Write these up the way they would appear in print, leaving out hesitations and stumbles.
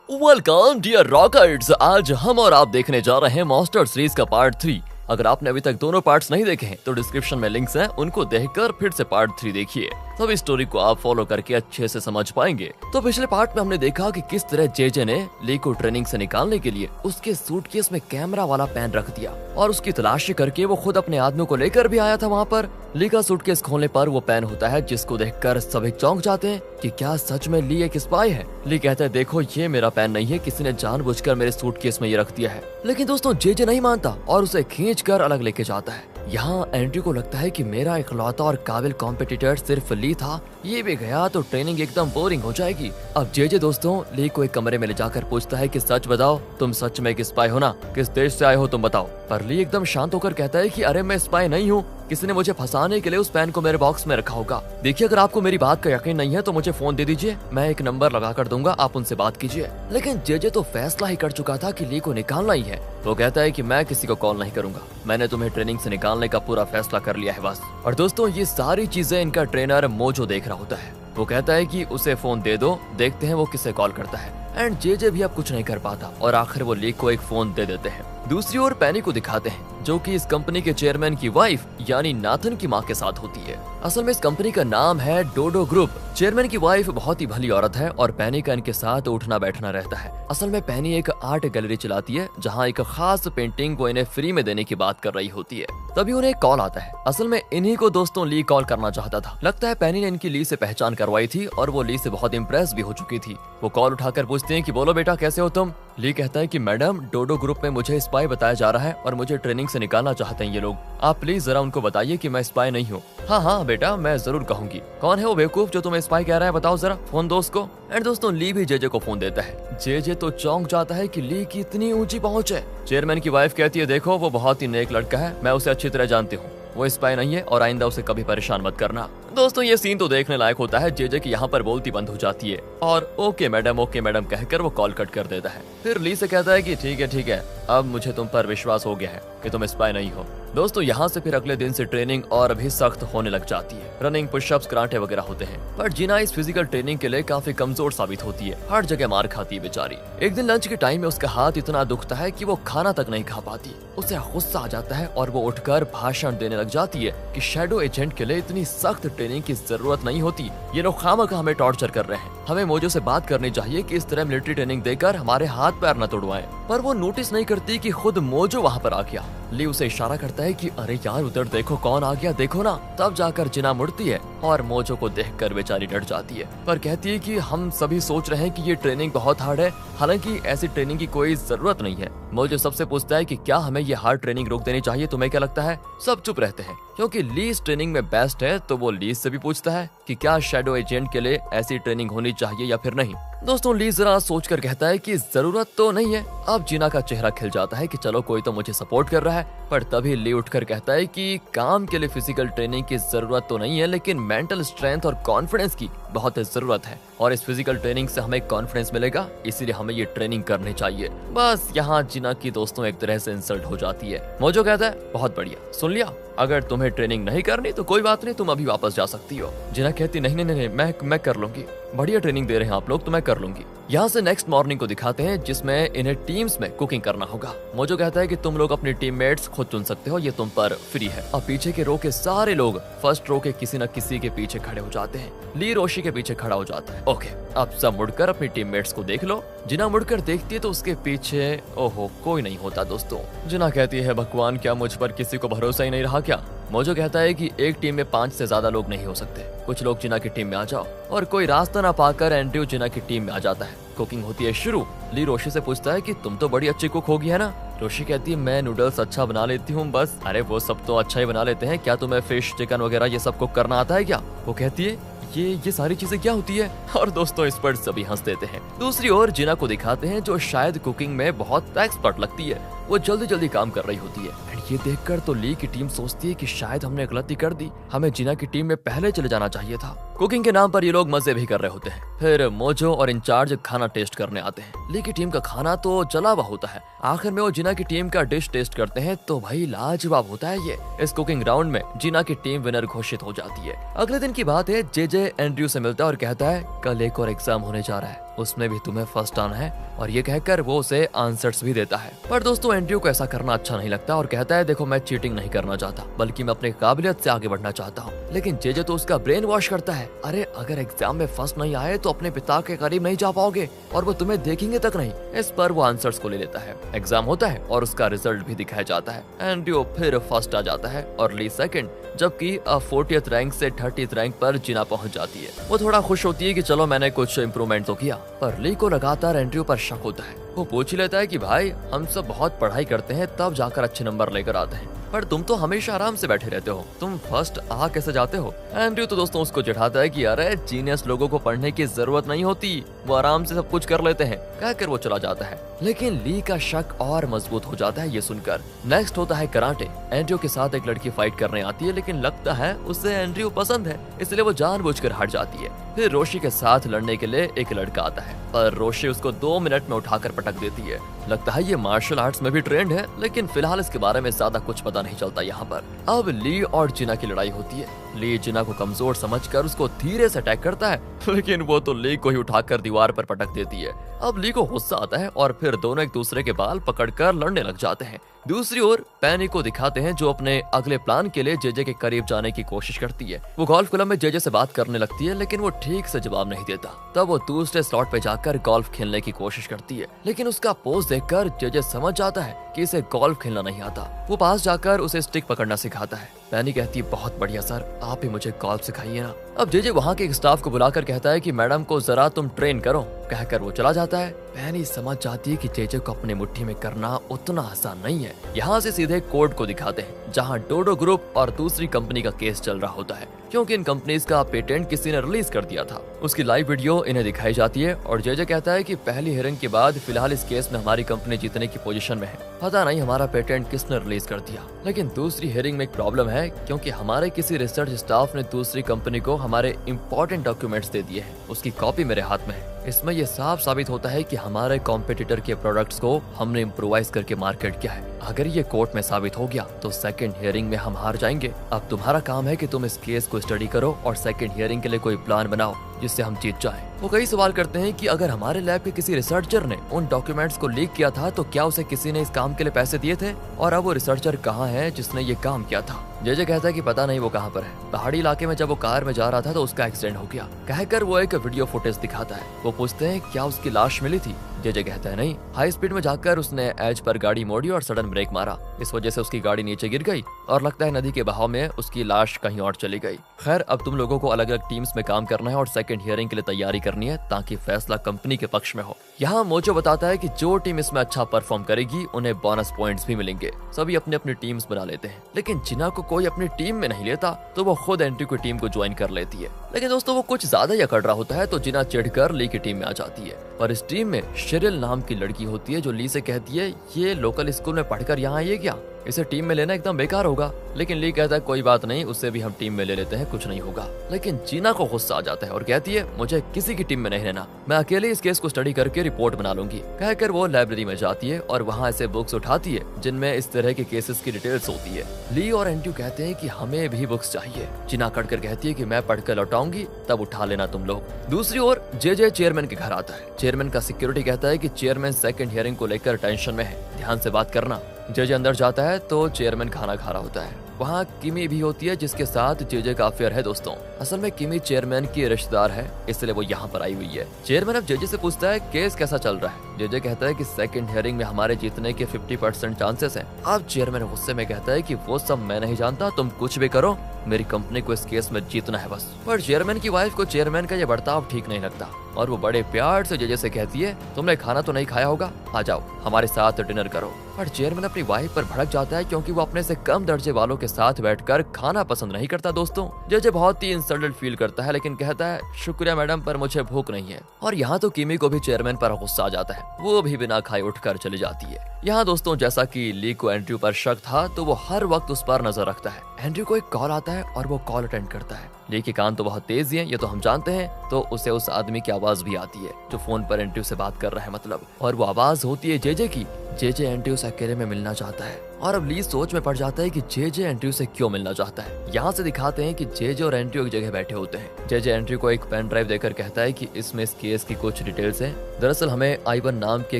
Welcome dear rockers. आज हम और आप देखने जा रहे हैं मॉन्स्टर सीरीज का पार्ट 3। अगर आपने अभी तक दोनों पार्ट्स नहीं देखे हैं तो डिस्क्रिप्शन में लिंक्स हैं, उनको देखकर फिर से पार्ट 3 देखिए, तब इस स्टोरी को आप फॉलो करके अच्छे से समझ पाएंगे। तो पिछले पार्ट में हमने देखा कि किस तरह जेजे ने ली को ट्रेनिंग से निकालने के लिए उसके सूटकेस में कैमरा वाला पेन रख दिया और उसकी तलाशी करके वो खुद अपने आदमियों को लेकर भी आया था वहाँ पर। ली का सूटकेस खोलने पर वो पेन होता है जिसको देखकर सभी चौंक जाते हैं कि क्या सच में ली एक स्पाई है। ली कहता है देखो ये मेरा पेन नहीं है, किसी ने जानबूझकर मेरे सूटकेस में ये रख दिया है। लेकिन दोस्तों जेजे नहीं मानता और उसे खींचकर अलग लेके जाता है। यहाँ एंड्रयू को लगता है कि मेरा इकलौता और काबिल कॉम्पिटिटर सिर्फ ली था, ये भी गया तो ट्रेनिंग एकदम बोरिंग हो जाएगी। अब जेजे दोस्तों ली को एक कमरे में ले जाकर पूछता है कि सच बताओ तुम सच में एक स्पाई हो ना, किस देश से आए हो तुम बताओ। पर ली एकदम शांत होकर कहता है कि अरे मैं स्पाई नहीं हूँ, किसी ने मुझे फंसाने के लिए उस पेन को मेरे बॉक्स में रखा होगा। देखिए अगर आपको मेरी बात का यकीन नहीं है तो मुझे फोन दे दीजिए, मैं एक नंबर लगा कर दूंगा, आप उनसे बात कीजिए। लेकिन जेजे तो फैसला ही कर चुका था कि ली को निकालना ही है। वो कहता है कि मैं किसी को कॉल नहीं करूंगा, मैंने तुम्हें ट्रेनिंग से निकालने का पूरा फैसला कर लिया है बस। और दोस्तों ये सारी चीजें इनका ट्रेनर मोजो देख रहा होता है। वो कहता है कि उसे फोन दे दो, देखते हैं वो किसे कॉल करता है। एंड जेजे भी अब कुछ नहीं कर पाता और आखिर वो ली को एक फोन दे देते हैं। दूसरी ओर पेनी को दिखाते हैं जो कि इस कंपनी के चेयरमैन की वाइफ यानी नाथन की माँ के साथ होती है। असल में इस कंपनी का नाम है डोडो ग्रुप। चेयरमैन की वाइफ बहुत ही भली औरत है और पेनी का इनके साथ उठना बैठना रहता है। असल में पेनी एक आर्ट गैलरी चलाती है जहाँ एक खास पेंटिंग वो इन्हें फ्री में देने की बात कर रही होती है। तभी उन्हें एक कॉल आता है। असल में इन्हीं को दोस्तों ली कॉल करना चाहता था। लगता है पेनी ने इनकी ली से पहचान करवाई थी और वो ली से बहुत इम्प्रेस भी हो चुकी थी। वो कॉल उठाकर पूछते हैं कि बोलो बेटा कैसे हो तुम। ली कहता है कि मैडम डोडो ग्रुप में मुझे स्पाई बताया जा रहा है और मुझे ट्रेनिंग से निकालना चाहते हैं ये लोग, आप प्लीज जरा उनको बताइए कि मैं स्पाई नहीं हूँ। हाँ हाँ बेटा मैं जरूर कहूंगी। कौन है वो बेवकूफ जो तुम्हें स्पाई कह रहा है, बताओ जरा, फोन दो उसको। एंड दोस्तों ली भी जेजे को फोन देता है। जेजे तो चौंक जाता है कि ली की इतनी ऊंची पहुंच है। चेयरमैन की वाइफ कहती है देखो वो बहुत ही नेक लड़का है, मैं उसे अच्छी तरह जानती हूँ, वो स्पाई नहीं है और आइंदा उसे कभी परेशान मत करना। दोस्तों ये सीन तो देखने लायक होता है। जेजे की यहाँ पर बोलती बंद हो जाती है और ओके मैडम कहकर वो कॉल कट कर देता है। फिर ली से कहता है कि ठीक है अब मुझे तुम पर विश्वास हो गया है कि तुम स्पाई नहीं हो। दोस्तों यहाँ से फिर अगले दिन से ट्रेनिंग और भी सख्त होने लग जाती है। रनिंग, पुशअप्स, कराटे वगैरह होते हैं। पर जीना इस फिजिकल ट्रेनिंग के लिए काफी कमजोर साबित होती है, हर जगह मार खाती है बेचारी। एक दिन लंच के टाइम में उसका हाथ इतना दुखता है कि वो खाना तक नहीं खा पाती। उसे गुस्सा आ जाता है और वो उठकर भाषण देने लग जाती है कि शैडो एजेंट के लिए इतनी सख्त ट्रेनिंग की जरूरत नहीं होती, ये लोग खामखा हमें टॉर्चर कर रहे हैं, हमें मोजो से बात करनी चाहिए कि इस तरह मिलिट्री ट्रेनिंग देकर हमारे हाथ पैर न तोड़वाएं। पर वो नोटिस नहीं करती कि खुद मोजो वहाँ पर आ गया। ली उसे इशारा करता है कि अरे यार उधर देखो कौन आ गया, देखो ना। तब जाकर जिना मुड़ती है और मोजो को देखकर बेचारी डर जाती है, पर कहती है कि हम सभी सोच रहे हैं कि ये ट्रेनिंग बहुत हार्ड है, हालांकि ऐसी ट्रेनिंग की कोई जरूरत नहीं है। मोजो सबसे पूछता है कि क्या हमें ये हार्ड ट्रेनिंग रोक देनी चाहिए, तुम्हें क्या लगता है। सब चुप रहते हैं क्योंकि ली इस ट्रेनिंग में बेस्ट है। तो वो ली से भी पूछता है कि क्या शैडो एजेंट के लिए ऐसी ट्रेनिंग होनी चाहिए या फिर नहीं। दोस्तों ली जरा सोचकर कहता है कि जरूरत तो नहीं है। अब जीना का चेहरा खिल जाता है कि चलो कोई तो मुझे सपोर्ट कर रहा है। पर तभी ली उठकर कहता है कि काम के लिए फिजिकल ट्रेनिंग की जरूरत तो नहीं है, लेकिन मेंटल स्ट्रेंथ और कॉन्फिडेंस की बहुत जरूरत है और इस फिजिकल ट्रेनिंग से हमें कॉन्फिडेंस मिलेगा, इसीलिए हमें ये ट्रेनिंग करनी चाहिए। बस यहाँ जीना की दोस्तों एक तरह से इंसल्ट हो जाती है। मोजो कहता है बहुत बढ़िया, सुन लिया, अगर तुम्हें ट्रेनिंग नहीं करनी तो कोई बात नहीं, तुम अभी वापस जा सकती हो। जीना कहती नहीं, मैं कर लूंगी, बढ़िया ट्रेनिंग दे रहे हैं आप लोग तो मैं कर लूंगी। यहाँ से नेक्स्ट मॉर्निंग को दिखाते हैं जिसमें इन्हें टीम्स में कुकिंग करना होगा। मोजो कहता है कि तुम लोग अपनी टीममेट्स खुद चुन सकते हो, ये तुम पर फ्री है। अब पीछे के रो के सारे लोग फर्स्ट रो के किसी न किसी के पीछे खड़े हो जाते हैं। ली रोशी के पीछे खड़ा हो जाता है। ओके अब सब मुड़कर अपनी टीममेट्स को देख लो। जिना मुड़कर देखती है तो उसके पीछे ओहो कोई नहीं होता। दोस्तों जिना कहती है भगवान क्या मुझ पर किसी को भरोसा ही नहीं रहा क्या। मोजो कहता है कि एक टीम में 5 से ज्यादा लोग नहीं हो सकते, कुछ लोग जिना की टीम में आ जाओ। और कोई रास्ता ना पाकर एंड्रयू जिना की टीम में आ जाता है। कुकिंग होती है शुरू। ली रोशी से पूछता है कि तुम तो बड़ी अच्छी कुक होगी है ना। रोशी कहती है मैं नूडल्स अच्छा बना लेती हूँ बस। अरे वो सब तो अच्छा ही बना लेते हैं, क्या तुम्हें फिश, चिकन वगैरह ये सब कुक करना आता है क्या। वो कहती है ये सारी चीजें क्या होती है। और दोस्तों इस पर सभी हंस देते हैं। दूसरी ओर जिना को दिखाते हैं जो शायद कुकिंग में बहुत एक्सपर्ट लगती है। वो जल्दी जल्दी काम कर रही होती है। ये देखकर तो ली की टीम सोचती है कि शायद हमने गलती कर दी, हमें जिना की टीम में पहले चले जाना चाहिए था। कुकिंग के नाम पर ये लोग मजे भी कर रहे होते हैं। फिर मोजो और इंचार्ज खाना टेस्ट करने आते हैं। ली की टीम का खाना तो जला हुआ होता है। आखिर में वो जिना की टीम का डिश टेस्ट करते हैं तो भाई लाजवाब होता है ये। इस कुकिंग राउंड में जिना की टीम विनर घोषित हो जाती है। अगले दिन की बात है, जेजे एंड्रयू से मिलता है और कहता है कल एक और एग्जाम होने जा रहा है, उसमें भी तुम्हें फर्स्ट आना है, और ये कहकर वो उसे आंसर्स भी देता है। पर दोस्तों एंड्रयू को ऐसा करना अच्छा नहीं लगता और कहता है देखो मैं चीटिंग नहीं करना चाहता, बल्कि मैं अपनी काबिलियत से आगे बढ़ना चाहता हूँ। लेकिन जेजे तो उसका ब्रेन वॉश करता है, अरे अगर एग्जाम में फर्स्ट नहीं आए तो अपने पिता के करीब नहीं जा पाओगे और वो तुम्हें देखेंगे तक नहीं। इस पर वो आंसर्स को ले लेता है। एग्जाम होता है और उसका रिजल्ट भी दिखाया जाता है। एंड्रयू फिर फर्स्ट आ जाता है और ली सेकंड, जबकि 40th रैंक से 30th रैंक पर जिना पहुंच जाती है। वो थोड़ा खुश होती है कि चलो मैंने कुछ इम्प्रूवमेंट तो किया, पर ली को लगातार एंड्रयू पर शक होता है। वो पूछ लेता है कि भाई हम सब बहुत पढ़ाई करते हैं तब जाकर अच्छे नंबर लेकर आते हैं, पर तुम तो हमेशा आराम से बैठे रहते हो, तुम फर्स्ट आ कैसे जाते हो। एंड्रयू तो दोस्तों उसको चिढ़ाता है कि अरे जीनियस लोगों को पढ़ने की जरूरत नहीं होती, वो आराम से सब कुछ कर लेते हैं, कहकर वो चला जाता है। लेकिन ली का शक और मजबूत हो जाता है ये सुनकर। नेक्स्ट होता है कराटे। एंड्रयू के साथ एक लड़की फाइट करने आती है, लेकिन लगता है उसे एंड्रयू पसंद है, इसलिए वो जानबूझकर हट जाती है। फिर रोशी के साथ लड़ने के लिए एक लड़का आता है, पर रोशी उसको 2 मिनट में उठाकर पटक देती है। लगता है ये मार्शल आर्ट्स में भी ट्रेंड है, लेकिन फिलहाल इसके बारे में ज्यादा कुछ पता नहीं चलता यहाँ पर। अब ली और जिना की लड़ाई होती है। ली जिना को कमजोर समझकर उसको धीरे से अटैक करता है, लेकिन वो तो ली को ही उठाकर दीवार पर पटक देती है। अब ली को गुस्सा आता है और फिर दोनों एक दूसरे के बाल पकड़कर लड़ने लग जाते हैं। दूसरी ओर पेनी को दिखाते हैं जो अपने अगले प्लान के लिए जेजे के करीब जाने की कोशिश करती है। वो गोल्फ क्लब में जेजे से बात करने लगती है, लेकिन वो ठीक से जवाब नहीं देता। तब वो दूसरे स्लॉट पे जाकर गोल्फ खेलने की कोशिश करती है, लेकिन उसका पोज देखकर जेजे समझ जाता है कि इसे गोल्फ खेलना नहीं आता। वो पास जाकर उसे स्टिक पकड़ना सिखाता है। पेनी कहती है बहुत बढ़िया सर, आप ही मुझे गोल्फ सिखाइए ना। अब जेजे वहाँ के एक स्टाफ को बुलाकर कहता है कि मैडम को जरा तुम ट्रेन करो, कहकर वो चला जाता है। पेनी समझ जाती है कि जेजे को अपने मुट्ठी में करना उतना आसान नहीं है। यहाँ से सीधे कोर्ट को दिखाते हैं, जहाँ डोडो ग्रुप और दूसरी कंपनी का केस चल रहा होता है, क्योंकि इन कंपनीज का पेटेंट किसी ने रिलीज कर दिया था। उसकी लाइव वीडियो इन्हें दिखाई जाती है और जेजे कहता है कि पहली हियरिंग के बाद फिलहाल इस केस में हमारी कंपनी जीतने की पोजीशन में है। पता नहीं हमारा पेटेंट किसने रिलीज कर दिया, लेकिन दूसरी हियरिंग में एक प्रॉब्लम है, क्योंकि हमारे किसी रिसर्च स्टाफ ने दूसरी कंपनी को हमारे इम्पोर्टेंट डॉक्यूमेंट्स दे दिए हैं। उसकी कॉपी मेरे हाथ में है। इसमें यह साफ साबित होता है कि हमारे कॉम्पिटिटर के प्रोडक्ट्स को हमने इम्प्रोवाइज करके मार्केट किया है। अगर ये कोर्ट में साबित हो गया तो सेकंड हियरिंग में हम हार जाएंगे। अब तुम्हारा काम है कि तुम इस केस को स्टडी करो और सेकंड हियरिंग के लिए कोई प्लान बनाओ जिससे हम जीत जाएं। वो कई सवाल करते हैं कि अगर हमारे लैब के किसी रिसर्चर ने उन डॉक्यूमेंट्स को लीक किया था तो क्या उसे किसी ने इस काम के लिए पैसे दिए थे, और अब वो रिसर्चर कहाँ है जिसने ये काम किया था। जेजे कहता है कि पता नहीं वो कहाँ पर है। पहाड़ी इलाके में जब वो कार में जा रहा था तो उसका एक्सीडेंट हो गया, कहकर वो एक वीडियो फुटेज दिखाता है। वो पूछते हैं क्या उसकी लाश मिली थी। जेजे कहता है नहीं, हाई स्पीड में जाकर उसने एज पर गाड़ी मोड़ी और सडन ब्रेक मारा, इस वजह से उसकी गाड़ी नीचे गिर गई और लगता है नदी के बहाव में उसकी लाश कहीं और चली गई। खैर अब तुम लोगों को अलग अलग टीम्स में काम करना है और सेकंड हियरिंग के लिए तैयारी करनी है ताकि फैसला कंपनी के पक्ष में हो। यहाँ मोजो बताता है कि जो टीम इसमें अच्छा परफॉर्म करेगी उन्हें बोनस पॉइंट्स भी मिलेंगे। सभी अपने अपनी टीम्स बना लेते हैं, लेकिन जिना को कोई अपनी टीम में नहीं लेता तो वो खुद एंट्री की टीम को ज्वाइन कर लेती है। लेकिन दोस्तों वो कुछ ज्यादा ही अकड़ रहा होता है तो जिना चिढ़कर ली की टीम में आ जाती है। पर इस टीम में शिरिल नाम की लड़की होती है जो ली से कहती है ये लोकल स्कूल में पढ़कर यहाँ आई है क्या, इसे टीम में लेना एकदम बेकार होगा। लेकिन ली कहता है कोई बात नहीं, उससे भी हम टीम में ले लेते हैं, कुछ नहीं होगा। लेकिन जीना को गुस्सा आ जाता है और कहती है मुझे किसी की टीम में नहीं रहना, मैं अकेले इस केस को स्टडी करके रिपोर्ट बना लूंगी। कहकर वो लाइब्रेरी में जाती है और वहाँ ऐसे बुक्स उठाती है जिनमें इस तरह के केसेस की डिटेल्स होती है। ली और एंट्यू कहते हैं कि हमें भी बुक्स चाहिए। जीना कटकर कहती है कि मैं पढ़कर लौटाऊंगी, तब उठा लेना तुम लोग। दूसरी ओर जेजे चेयरमैन के घर आता है। चेयरमैन का सिक्योरिटी कहता है कि चेयरमैन सेकंड हियरिंग को लेकर टेंशन में है, ध्यान से बात करना। जेजे अंदर जाता है तो चेयरमैन खाना खा रहा होता है। वहाँ किमी भी होती है जिसके साथ जेजे का अफेयर है दोस्तों। असल में किमी चेयरमैन की रिश्तेदार है, इसलिए वो यहाँ पर आई हुई है। चेयरमैन अब जेजे से पूछता है केस कैसा चल रहा है। जेजे कहता है कि सेकंड हियरिंग में हमारे जीतने के 50% चांसेस हैं। अब चेयरमैन गुस्से में कहता है कि वो सब मैं नहीं जानता, तुम कुछ भी करो, मेरी कंपनी को इस केस में जीतना है बस। पर चेयरमैन की वाइफ को चेयरमैन का ये बर्ताव ठीक नहीं लगता और वो बड़े प्यार से जेजे से कहती है तुमने खाना तो नहीं खाया होगा, आ जाओ हमारे साथ डिनर करो। पर चेयरमैन अपनी वाइफ पर भड़क जाता है क्योंकि वो अपने से कम दर्जे वालों के साथ बैठकर खाना पसंद नहीं करता दोस्तों। जेजे बहुत ही इंसल्टेड फील करता है, लेकिन कहता है शुक्रिया मैडम पर मुझे भूख नहीं है। और यहाँ तो किमी को भी चेयरमैन पर गुस्सा आ जाता है, वो भी बिना खाए उठकर चली जाती है। यहाँ दोस्तों जैसा कि ली को एंड्रयू पर शक था तो वो हर वक्त उस पर नजर रखता है। एंड्रयू को एक कॉल आता है और वो कॉल अटेंड करता है। ली के कान तो बहुत तेज हैं, ये तो हम जानते हैं, तो उसे उस आदमी की आवाज भी आती है जो फोन पर एंड्रयू से बात कर रहा है मतलब, और वो आवाज होती है जेजे की। जेजे एंड्रयू से अकेले में मिलना चाहता है। और अब ली सोच में पड़ जाता है कि जे एंड्रयू से क्यों मिलना चाहता है। यहाँ से दिखाते हैं कि जे और एंड्रयू एक जगह बैठे होते हैं। जे एंड्रयू को एक पेन ड्राइव देकर कहता है कि इसमें इस केस की कुछ डिटेल्स हैं। दरअसल हमें आइवन नाम की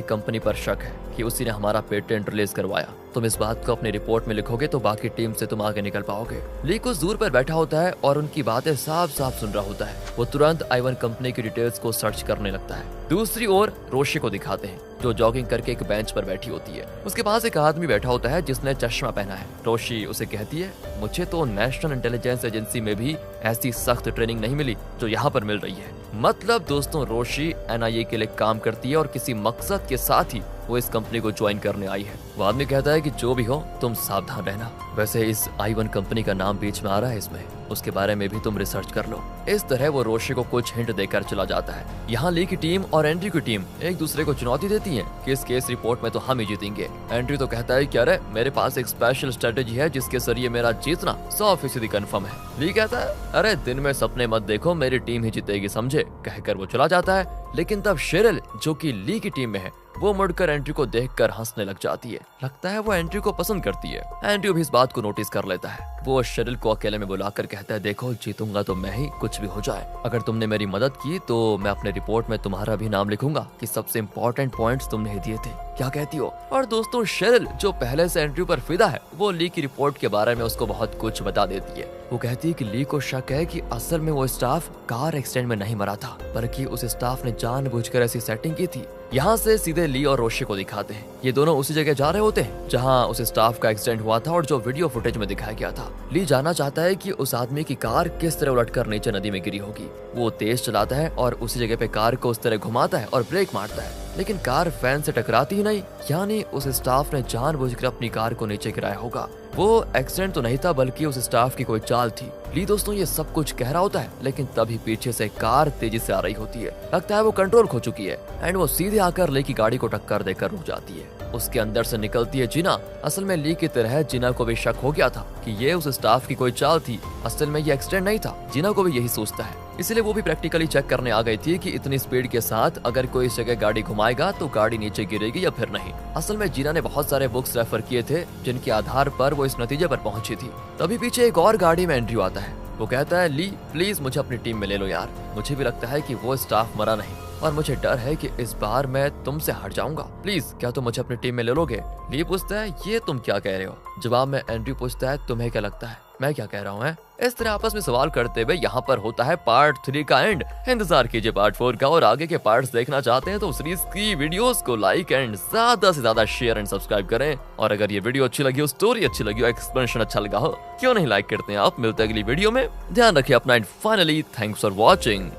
कंपनी पर शक है कि उसी ने हमारा पेटेंट रिलीज करवाया। तुम इस बात को अपनी रिपोर्ट में लिखोगे तो बाकी टीम से तुम आगे निकल पाओगे। ली कुछ दूर पर बैठा होता है और उनकी बातें साफ साफ सुन रहा होता है। वो तुरंत आइवन कंपनी की डिटेल्स को सर्च करने लगता है। दूसरी ओर रोशी को दिखाते हैं जो जॉगिंग करके एक बेंच पर बैठी होती है। उसके पास एक आदमी बैठा होता है जिसने चश्मा पहना है। रोशी उसे कहती है, मुझे तो नेशनल इंटेलिजेंस एजेंसी में भी ऐसी सख्त ट्रेनिंग नहीं मिली जो यहाँ पर मिल रही है। मतलब दोस्तों रोशी NIA के लिए काम करती है और किसी मकसद के साथ ही वो इस कंपनी को ज्वाइन करने आई है। वो आदमी कहता है कि जो भी हो तुम सावधान रहना। वैसे इस आइवन कंपनी का नाम बीच में आ रहा है इसमें, उसके बारे में भी तुम रिसर्च कर लो। इस तरह वो रोशी को कुछ हिंट देकर चला जाता है। यहाँ ली की टीम और एंड्रयू की टीम एक दूसरे को चुनौती देती है कि इस केस रिपोर्ट में तो हम ही जीतेंगे। एंड्रयू तो कहता है कि अरे मेरे पास एक स्पेशल स्ट्रेटेजी है जिसके जरिए मेरा जीतना 100% कंफर्म है। ली कहता है, अरे दिन में सपने मत देखो, मेरी टीम ही जीतेगी समझे। कहकर वो चला जाता है। लेकिन तब शेरिल जो कि ली की टीम में है वो मुड़कर एंड्रयू को देखकर हंसने लग जाती है। लगता है वो एंड्रयू को पसंद करती है। एंड्रयू भी इस बात को नोटिस कर लेता है। वो शेरिल को अकेले में बुलाकर कहता है, देखो जीतूंगा तो मैं ही, कुछ भी हो जाए। अगर तुमने मेरी मदद की तो मैं अपने रिपोर्ट में तुम्हारा भी नाम लिखूंगा कि सबसे इम्पोर्टेंट पॉइंट्स तुमने ही दिए थे। क्या कहती हो? और दोस्तों शेरिल जो पहले से एंड्रयू पर फिदा है वो ली की रिपोर्ट के बारे में उसको बहुत कुछ बता देती है। वो कहती है कि ली को शक है कि असल में वो स्टाफ कार एक्सीडेंट में नहीं मरा था, बल्कि उस स्टाफ ने जानबूझकर ऐसी सेटिंग की थी। यहाँ से सीधे ली और रोशी को दिखाते हैं। ये दोनों उसी जगह जा रहे होते हैं जहाँ उस स्टाफ का एक्सीडेंट हुआ था और जो वीडियो फुटेज में दिखाया गया था। ली जानना चाहता है कि उस आदमी की कार किस तरह उलटकर नीचे नदी में गिरी होगी। वो तेज चलाता है और उसी जगह पे कार को उस तरह घुमाता है और ब्रेक मारता है, लेकिन कार फैन से टकराती ही नहीं। यानी उस स्टाफ ने जानबूझकर अपनी कार को नीचे गिराया होगा। वो एक्सीडेंट तो नहीं था बल्कि उस स्टाफ की कोई चाल थी। ली दोस्तों ये सब कुछ कह रहा होता है, लेकिन तभी पीछे से कार तेजी से आ रही होती है। लगता है वो कंट्रोल खो चुकी है एंड वो सीधे आकर ली की गाड़ी को टक्कर देकर रुक जाती है। उसके अंदर से निकलती है जिना। असल में ली की तरह जिना को भी शक हो गया था कि ये उस स्टाफ की कोई चाल थी, असल में ये एक्सीडेंट नहीं था। जिना को भी यही सोचता है, इसलिए वो भी प्रैक्टिकली चेक करने आ गई थी कि इतनी स्पीड के साथ अगर कोई इस जगह गाड़ी घुमाएगा तो गाड़ी नीचे गिरेगी या फिर नहीं। असल में जिना ने बहुत सारे बुक्स रेफर किए थे जिनके आधार पर वो इस नतीजे पर पहुंची थी। तभी पीछे एक और गाड़ी में एंड्रयू आता है। वो कहता है, ली प्लीज मुझे अपनी टीम में ले लो यार। मुझे भी लगता है कि वो स्टाफ मरा नहीं और मुझे डर है कि इस बार मैं तुमसे हट जाऊंगा। प्लीज क्या तुम मुझे अपनी टीम में ले लोगे? ली पूछता है, ये तुम क्या कह रहे हो? जवाब में एंड्रयू पूछता है, तुम्हें क्या लगता है मैं क्या कह रहा हूँ? इस तरह आपस में सवाल करते हुए यहाँ पर होता है पार्ट 3 का एंड। इंतजार कीजिए पार्ट 4 का, और आगे के पार्ट्स देखना चाहते हैं तो सीरीज की वीडियोस को लाइक एंड ज्यादा से ज्यादा शेयर एंड सब्सक्राइब करें। और अगर ये वीडियो अच्छी लगी हो, स्टोरी अच्छी लगी हो, एक्सप्लेनेशन अच्छा लगा हो, क्यों नहीं लाइक करते हैं आप। मिलते हैं अगली वीडियो में। ध्यान रखिए अपना and finally thanks for watching.